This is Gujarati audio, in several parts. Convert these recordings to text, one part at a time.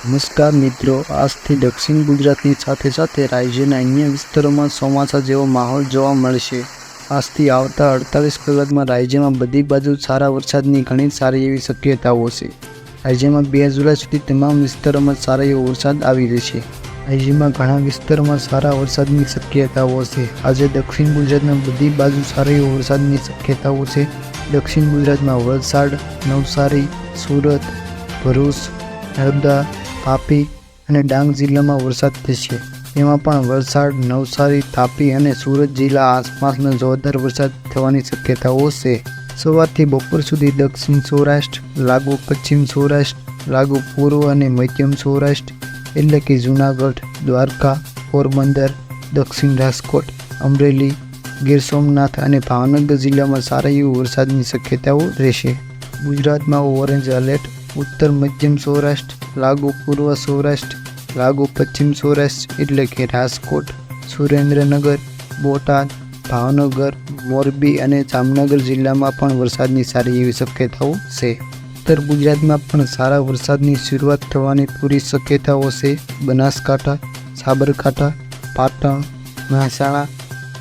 નમસ્કાર મિત્રો, આજથી દક્ષિણ ગુજરાતની સાથે સાથે રાજ્યના અન્ય વિસ્તારોમાં ચોમાસા જેવો માહોલ જોવા મળશે। આજથી આવતા 48 કલાકમાં રાજ્યમાં બધી બાજુ સારા વરસાદની ઘણી સારી એવી શક્યતાઓ છે। રાજ્યમાં 2 જુલાઈ સુધી તમામ વિસ્તારોમાં સારો એવો વરસાદ આવી રહેશે। રાજ્યમાં ઘણા વિસ્તારોમાં સારા વરસાદની શક્યતાઓ છે। આજે દક્ષિણ ગુજરાતમાં બધી બાજુ સારા એવો વરસાદની શક્યતાઓ છે। દક્ષિણ ગુજરાતમાં વલસાડ, નવસારી, સુરત, ભરૂચ, નર્મદા, તાપી અને ડાંગ જિલ્લામાં વરસાદ થશે। તેમાં પણ વલસાડ, નવસારી, તાપી અને સુરત જિલ્લા આસપાસનો જોરદાર વરસાદ થવાની શક્યતાઓ છે। સવારથી બપોર સુધી દક્ષિણ સૌરાષ્ટ્ર, લાગુ પશ્ચિમ સૌરાષ્ટ્ર, લાગુ પૂર્વ અને મધ્યમ સૌરાષ્ટ્ર એટલે કે જૂનાગઢ, દ્વારકા, પોરબંદર, દક્ષિણ રાજકોટ, અમરેલી, ગીર સોમનાથ અને ભાવનગર જિલ્લામાં સારા એવી વરસાદની શક્યતાઓ રહેશે। ગુજરાતમાં ઓરેન્જ એલર્ટ ઉત્તર મધ્યમ સૌરાષ્ટ્ર, લાગુ પૂર્વ સૌરાષ્ટ્ર, લાગુ પશ્ચિમ સૌરાષ્ટ્ર એટલે કે રાજકોટ, સુરેન્દ્રનગર, બોટાદ, ભાવનગર, મોરબી અને જામનગર જિલ્લામાં પણ વરસાદની સારી એવી શક્યતાઓ છે। ઉત્તર ગુજરાતમાં પણ સારા વરસાદની શરૂઆત થવાની પૂરી શક્યતાઓ છે। બનાસકાંઠા, સાબરકાંઠા, પાટણ, મહેસાણા,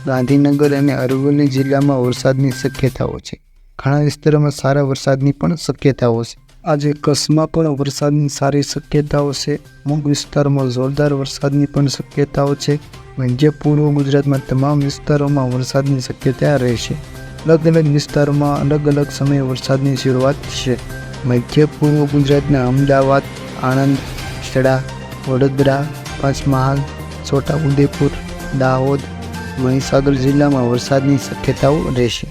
ગાંધીનગર અને અરવલ્લી જિલ્લામાં વરસાદની શક્યતાઓ છે। ઘણા વિસ્તારોમાં સારા વરસાદની પણ શક્યતાઓ છે। આજે કચ્છમાં પણ વરસાદની સારી શક્યતાઓ છે। અમુક વિસ્તારોમાં જોરદાર વરસાદની પણ શક્યતાઓ છે। મધ્ય પૂર્વ ગુજરાતમાં તમામ વિસ્તારોમાં વરસાદની શક્યતા રહેશે। અલગ અલગ વિસ્તારોમાં અલગ અલગ સમયે વરસાદની શરૂઆત થશે। મધ્ય પૂર્વ ગુજરાતના અમદાવાદ, આણંદ, ખેડા, વડોદરા, પંચમહાલ, છોટાઉદેપુર, દાહોદ, મહીસાગર જિલ્લામાં વરસાદની શક્યતાઓ રહેશે।